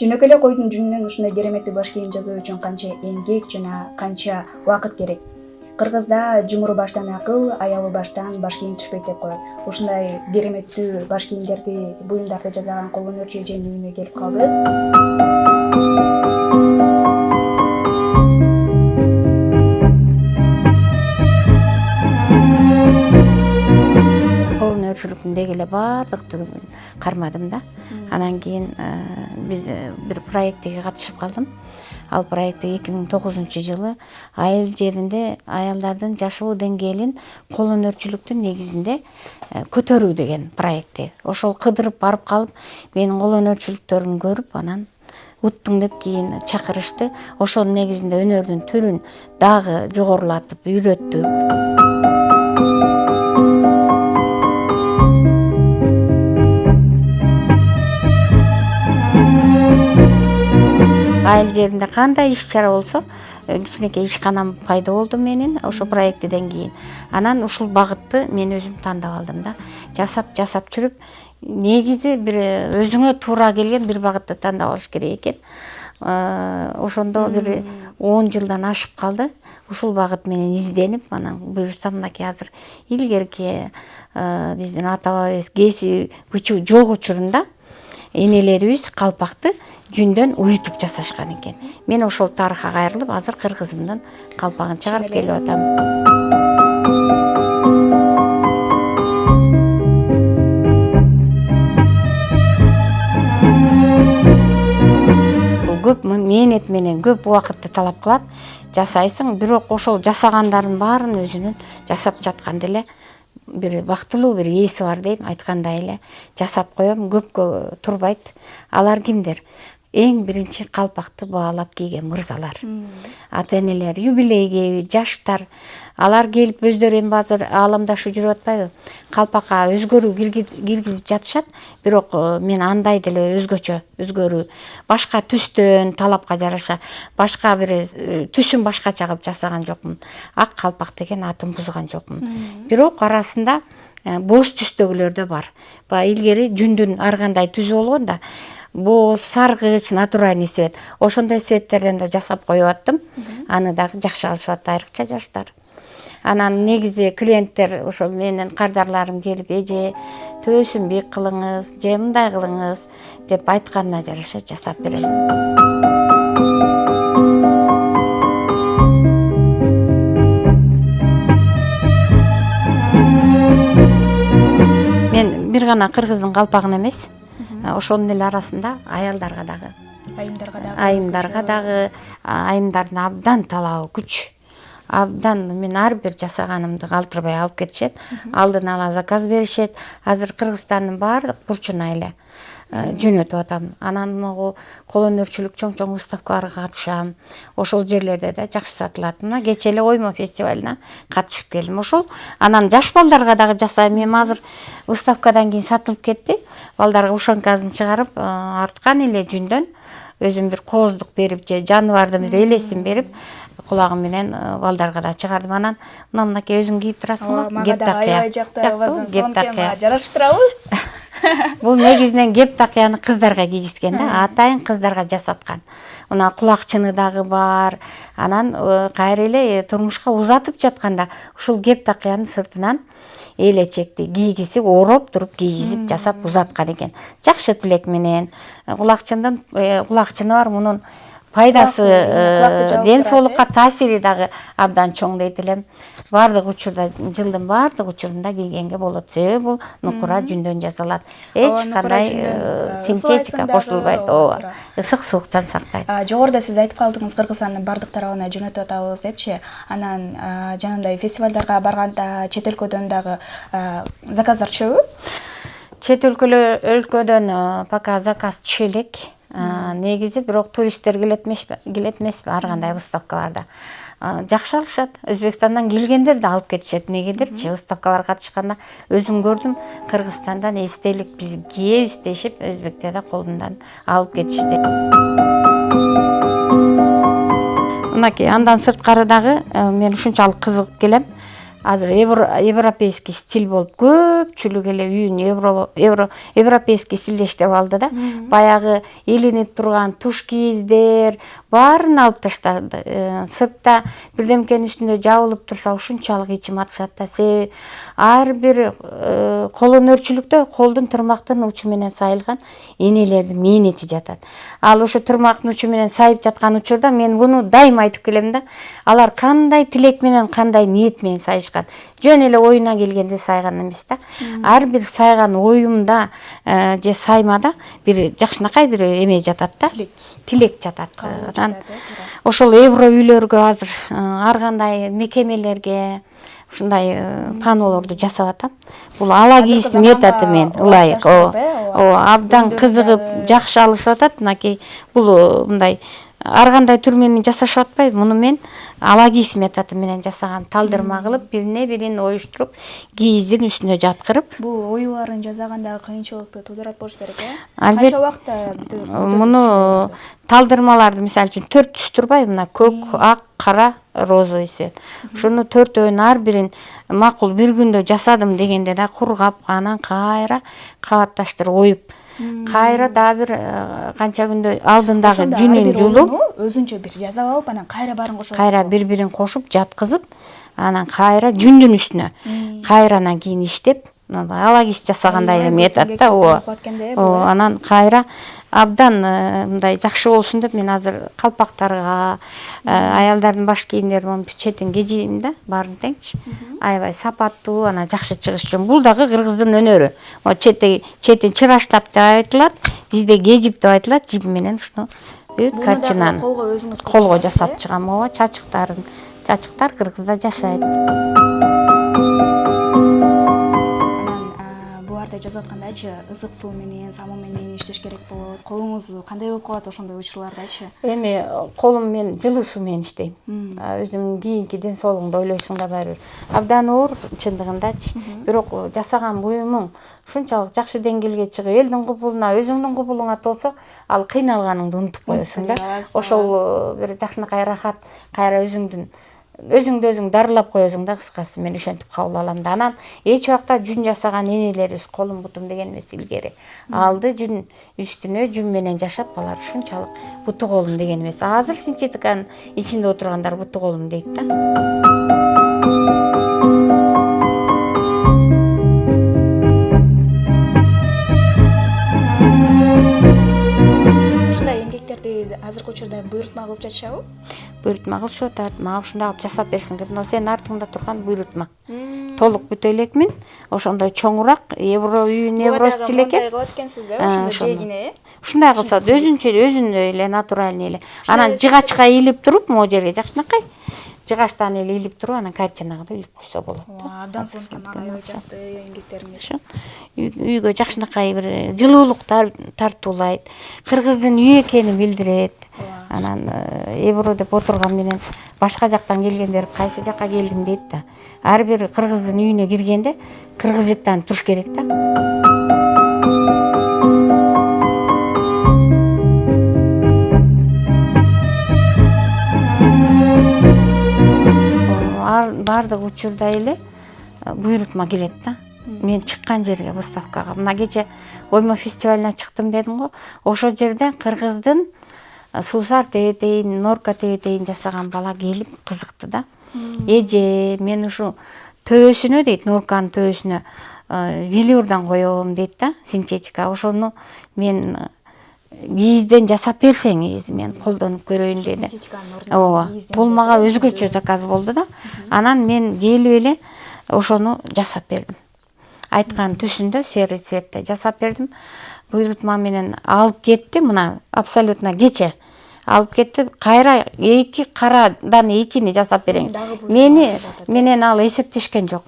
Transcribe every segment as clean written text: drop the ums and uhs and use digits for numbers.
Жөнөкөй эле койдун жүнүнөн ушундай кереметтүү баш кийим жасоо үчүн канча эмгек жана канча убакыт керек. Кыргызда жумуру баштан акыл, аялы баштан баш кийим түшпөйт деп коет. Ушундай кереметтүү баш кийимдерди, буюмдарды жасаган кол өнөрчү эженин үйүнө келип калдык. Кол өнөрчүлүктүн деги эле баардык түрүн кармадым да. Анан кийин биз бир проектиге катышып калдым. Ал проекти 2009-жылы айыл жеринде аялдардын жашоо деңгээлин кол өнөрчүлүктүн негизинде көтөрүү деген проекти. Ошол кыдырып барып калып, менин кол өнөрчүлүктөрүмдү көрүп, анан уттуң деп кийин чакырышты. Ошонун негизинде өнөрдүн түрүн дагы жогорулатып үйрөттүк. Айыл жеринде кандай иш чара болсо, кичинекей ишканам пайда болду менин ошо проектиден кийин. Анан ушул багытты мен өзүм тандап алдым да. Жасап жүрүп, негизи бир өзүңө туура келген бир багытты тандап алыш керек экен. Ошондо бир 10 жылдан ашып калды. Ушул багыт менен изденип, анан буюрса мынакей азыр илгерки биздин ата-бабабыз кесип жок учурунда энелерибиз калпакты жүндөн уютуп жасашкан экен. Мен ошол тарыхка кайрылып, азыр кыргызымдын калпагын чыгарып келип атам. Бул көп мээнет менен көп убакытты талап кылат. Жасайсың, бирок ошол жасагандардын баарын өзүнүн жасап жаткан деле бир бактылуу бир ээси бар дейм, айткандай эле. Жасап коем, көпкө турбайт. Алар кимдер? Эң биринчи калпакты баалап кийген мырзалар. Ата-энелер, юбилейге, жаштар, алар келип өздөрү эми азыр ааламдашып жүрүп атпайбы? Калпакка өзгөрүү киргизип жатышат, бирок мен андай деле өзгөрүү, башка түстөн талапка жараша, башка бир түсүн башкача кылып жасаган жокмун. Ак калпак деген атын бузган жокмун. Бирок арасында боз түстөгүлөр да бар. Баягы илгери жүндүн ар кандай түзү болгон да. Боз, саргыч, натуральный свет. Ошондой светтерден да жасап коюп аттым. Аны дагы жакшы алышып атты, айрыкча жаштар. Анан негизи клиенттер ошо менин кардарларым келип, эже төсүн кылыңыз, же мындай кылыңыз деп айтканына жараша жасап берем. Мен бир гана кыргыздын калпагын эмес, ошонун эле арасында аялдарга дагы, айымдардын абдан талабы күч. Абдан мен ар бир жасаганымды калтырбай алып кетишет. Алдын ала заказ беришет. Азыр Кыргызстандын баардык бурчуна эле жөнөтүп атам. Анан кол өнөрчүлүк чоң выставкаларга катышам. Ошол жерлерде да жакшы сатылат. Мына кечээ эле оймо фестивалына катышып келдим. Ошол анан жаш балдарга дагы жасайм. Эми азыр выставкадан кийин сатылып кетти. Балдарга ушанкасын чыгарып, арткан эле жүндөн өзүм бир кооздук берип, же жаныбардын бир элесин берип, кулагым менен балдарга да чыгардым. Анан мынакей өзүң кийип турасың, кеп такыя. Кеп такыя жарашып турабы? Бул негизинен кеп такыяны кыздарга кийгизген да, атайын кыздарга жасаткан. Мына кулакчыны дагы бар. Анан кайра эле турмушка узатып жатканда ушул кеп такыянын сыртынан элечекти кийгизип, ороп туруп кийгизип жасап узаткан экен. Жакшы тилек менен. Кулакчыны бар, мунун пайдасы ден соолукка таасири дагы абдан чоң дейт элем. Бардык учурда, жылдын бардык учурунда кийгенге болот. Себеби бул нукура жүндөн жасалат. Эч кандай синтетика кошулбайт. Ысык сууктан сактайт. Жогоруда сиз айтып калдыңыз, Кыргызстандын бардык тарабына жөнөтүп атабыз депчи. Анан жанагындай фестивалдарга барганда чет өлкөдөн дагы заказдар түшөбү? Чет өлкөдөн пока заказ түшө элек. Негизи бирок туристтер келет эмеспи ар кандай выставкаларда. Жакшы алышат. Өзбекстандан келгендер да алып кетишет. Негедирчи выставкаларга катышканда өзүм көрдүм, Кыргызстандан эстелик биз кийебиз дешип, өзбектер да колундан алып кетишти. Мынакей андан сырткары дагы мен ушунчалык кызыгып келем. азыр европейский стиль болуп көпчүлүк эле үйүн европейский стилдештирип алды да. Баягы илинип турган туш кийиздер баарын алып таштады. Сыртта бирдемкенин үстүндө жабылып турса ушунчалык ичим атышат да. Себеби ар бир кол өнөрчүлүктө колдун тырмактын учу менен сайылган энелердин мээнети жатат. Ал ошо тырмактын учу менен сайып жаткан учурда мен буну дайыма айтып келем да. Алар кандай тилек менен, кандай ниет менен сайышкан. Жөн эле оюна келгенде сайган эмес да. Ар бир сайган оюмда же саймада бир жакшынакай бир эме жатат да. Тилек жатат. Ошол евро үйлөргө азыр ар кандай мекемелерге ушундай панолорду жасап атам. Бул ала кийиз методу менен ылайык. Абдан кызыгып жакшы алышып атат. Мынакей бул мындай ар кандай түрмени жасашып атпайбы. Муну мен ала кийиз методу менен жасаган. Талдырма кылып, бирине бирин оюштуруп, кийиздин үстүнө жаткырып. Бул оюларын жасаганда кыйынчылыкты туудурат болуш керек, Канча убакытта бүтөсүз? Муну талдырмаларды мисалы үчүн 4 түс турбайбы? Мына көк, ак, кара, розовый цвет. Ушуну 4-өөнүн ар бирин макул бир күндө жасадым дегенде да кургап, анан кайра кабатташтырып оюп, кайра дагы бир канча күндө алдындагы жүнүн жулуп, өзүнчө бир жасап алып, анан кайра баарын кошосуз. Кайра бири-бирин кошуп, жаткызып, анан кайра жүндүн үстүнө кайра анан кийин иштеп, ала кийиз жасагандай эле метод да. Анан кайра абдан мындай жакшы болсун деп мен азыр калпактарга, аялдардын баш кийимдерин четин кежейм да, баарын теңчи. Аябай сапаттуу, анан жакшы чыгыш үчүн. Бул дагы кыргыздын өнөрү. Четин чыраштап деп айтылат, бизде кежип деп айтылат, жип менен ушуну качынан колго жасап чыгам. Чачыктар кыргызда жашайт. Жазып аткандачы ысык суу менен, самуу менен иштеш керек болот. Колуңуз кандай болуп калат ошондой учурлардачы? Эми колум мен жылуу суу менен иштейм. Өзүңдүн кийинки ден соолугуңду ойлойсуң да баары бир. Абдан оор чындыгындачы. Бирок жасаган буюмуң ушунчалык жакшы деңгээлге чыгып, элдин купулуна, өзүңдүн купулуңа толсо, ал кыйналганыңды унутуп коесуң да. Ошол бир жакшынакай рахат, кайра өзүңдү өзүң дарылап коесуң да, кыскасы мен ошентип кабыл алам да. Анан эч убакта жүн жасаган энелерибиз колум бутум деген эмес илгери. Алды жүн үстүнө жүн менен жашап, алар ушунчалык буту колум деген эмес. Азыр синтетиканын ичинде отургандар буту колум дейт да. Ушундай эмгектерди азыркы учурда буйрутма кылып жатышабы? Буйрутма кылышып атат. Мага ушундай кылып жасап берсиң деп, мына сенин артыңда турган буйрутма. Толук бүтө элекмин. Ошондой чоңураак евро үйүн евро стиль экен. Кылат экенсиз да, ошондой жегине. Ушундай кылса өзүндөй эле натуральный эле. Анан жыгачка илип туруп, могу жерге жакшынакай жыгачтан эле илип туруп, анан картинага да илип койсо болот. Абдан сонун экен, мага аябай жакты эмгектериңиз. Үйгө жакшынакай бир жылуулук тартуулайт. Кыргыздын үй экенин билдирет. Анан евро деп отурган менен башка жактан келгендер кайсы жакка келдиң дейт да. Ар бир кыргыздын үйүнө киргенде кыргызчаттан туруш керек да. Бардык учурда эле буйрутма келет да. Мен чыккан жерге выставкага, мына кече оймо фестивалына чыктым дедим го. Ошол жерде кыргыздын Суусар тебетейин, Норка тебетейин жасаган бала келип кызыкты да. Эже, мен ушу төбөсүнө дейт, Норканын төбөсүнө велюрдан коём дейт да, синтетика. Ошону мен кийизден жасап берсеңиз, мен колдонуп көрөйүн деди. Ооба, бул мага өзгөчө заказ болду да. Анан мен келип эле ошону жасап бердим. Айткан түсүндө серый цветте жасап бердим. Буйрутма менен алып кетти, мына абсолютно кече алып кетти. Кайра 2 карадан 2-ни жасап берең. Менен ал эсептешкен жок.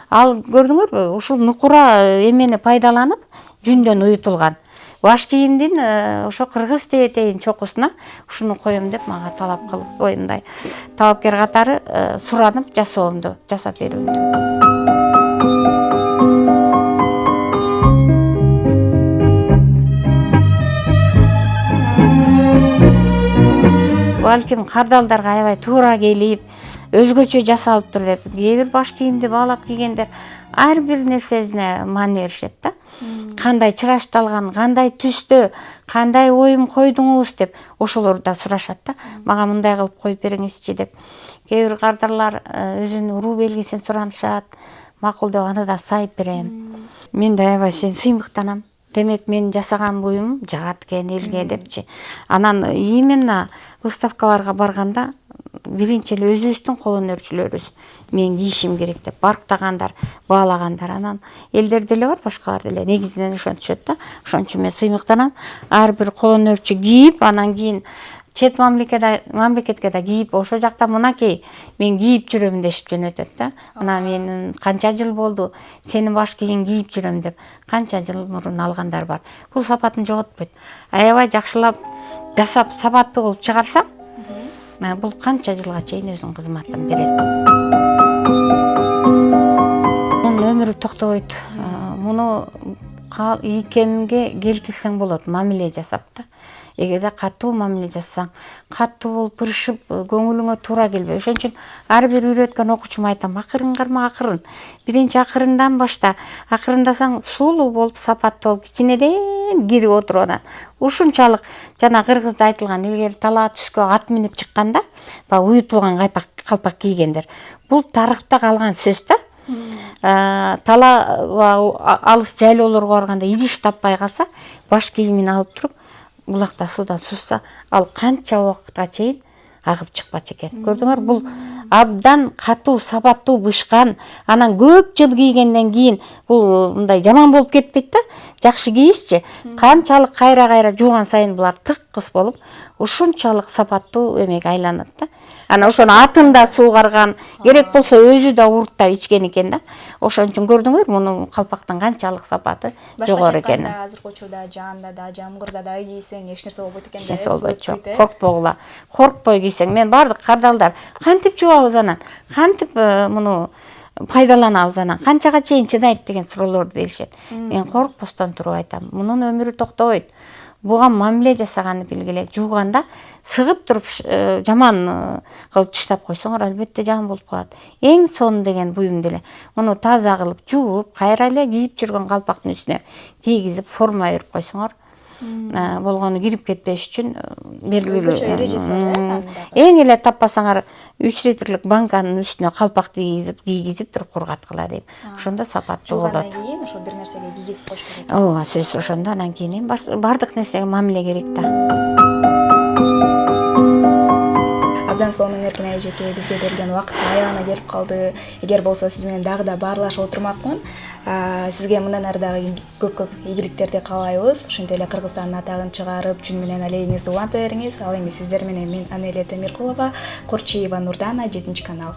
Ал көрдүңөрбү? Ушул нукура эмени пайдаланып, жүндөн уютулган. Баш кийимдин ошо кыргыз тебетейин чокусуна ушуну коем деп мага талап кылып, мындай талапкер катары суранып жасоомду, жасап берүүмдү. Балким кардалдарга аябай туура келип, өзгөчө жасалыптыр деп, кээ бир баш кийимди баалап кийгендер ар бир нерсесине маани беришет да. Кандай чырашталган, кандай түстө, кандай оюм койдуңуз деп ошолорду да сурашат да. Мага мындай кылып коюп бериңизчи деп. Кээ бир кардарлар өзүнүн уруу белгисин суранышат. Макул деп аны да сайып берем. Мен да аябай сыймыктанам. Демек мен жасаган буюм жагат экен элге депчи. Анан именно выставкаларга барганда биринчи эле өзүбүздүн кол өнөрчүлөрүбүз мен кийишим керек деп барктагандар, баалагандар. Анан элдер деле бар, башкалар деле негизинен ошентишет да. Ошон үчүн мен сыймыктанам. Ар бир кол өнөрчү кийип, анан кийин чет мамлекетке да кийип, ошол жакта мынакей мен кийип жүрөм дешип жөнөтөт да. Анан мен канча жыл болду сенин баш кийим кийип жүрөм деп канча жыл мурун алгандар бар. Бул сапатын жоготпойт. Аябай жакшылап жасап сапаттуу кылып чыгарсаң, бул канча жылга чейин өзүнүн кызматын берет. Мунун өмүрү токтобойт. Муну ийкемге келтирсең болот, мамиле жасап да. Эгерде катуу мамиле жасасаң, катуу болуп ырышып, көңүлүңө туура келбей. Ошон үчүн ар бир үйрөткөн окуучума айтам, акырын карма, акырын. Биринчи акырындан башта. Акырындасаң сулуу болуп, сапаттуу болуп, кичинеден кирип отуруп анан. Ушунчалык жана кыргызда айтылган илгери тала түскө ат минип чыкканда, баягы уютулган калпак кийгендер. Бул тарыхта калган сөз да. Тала алыс жайлоолорго барганда идиш таппай калса, баш кийимин алып туруп, булакта суудан сусса, ал канча убакытка чейин агып чыкпачу экен. Көрдүңөр, бул абдан катуу, сапаттуу бышкан. Анан көп жыл кийгенден кийин бул мындай жаман болуп кетпейт да. Жакшы кийишчи. Канчалык кайра жууган сайын булар тыккыс болуп, ушунчалык сапаттуу эмеге айланат да. Анан ошону атында суугарган, керек болсо өзү да уруттап ичкен экен да. Ошон үчүн көрдүңөр, мунун калпактын канчалык сапаты жогору экенин. Башка азыркы учурда жаанда да, жамгырда да кийсең эч нерсе болбойт экен да. Эч нерсе болбойт. Коркпогула. Коркпой кийсең, мен бардык кардалдар кантип жуабыз анан? Кантип муну пайдаланабыз анан? Канчага чейин чыдайт деген суроолорду беришет. Мен коркпостон туруп айтам, мунун өмүрү токтобойт. Буга мамиле жасаганды билгиле. Жууганда сыгып туруп жаман кылып таштап койсоңор, албетте жаман болуп калат. Эң сонун деген буюм деле. Муну таза кылып жууп, кайра эле кийип жүргөн калпактын үстүнө кийгизип, форма берип койсоңор, болгону кирип кетпеш үчүн белгилүү өзгөчө эрежеси. Эң эле таппасаңар 3 литрлик банканын үстүнө калпакты кийгизип туруп кургаткыла дейм. Ошондо сапаттуу болот. Жуугандан кийин ошо бир нерсеге кийгизип коюш керек. Ооба, сөзсүз ошондо анан кийин бардык нерсеге мамиле керек да. Абдан сонун Эркин айжеке, бизге берилген убакыт аягына келип калды. Эгер болсо сиз менен дагы да баарлашып отурмакмын. Сизге мындан ары дагы көп ийгиликтерди каалайбыз. Ошентип эле Кыргызстандын атагын чыгарып, жүн менен алегиңизди уланта бериңиз. Ал эми сиздер менен мен Анелия Темиркулова, Курчиева Нурдана, 7 канал.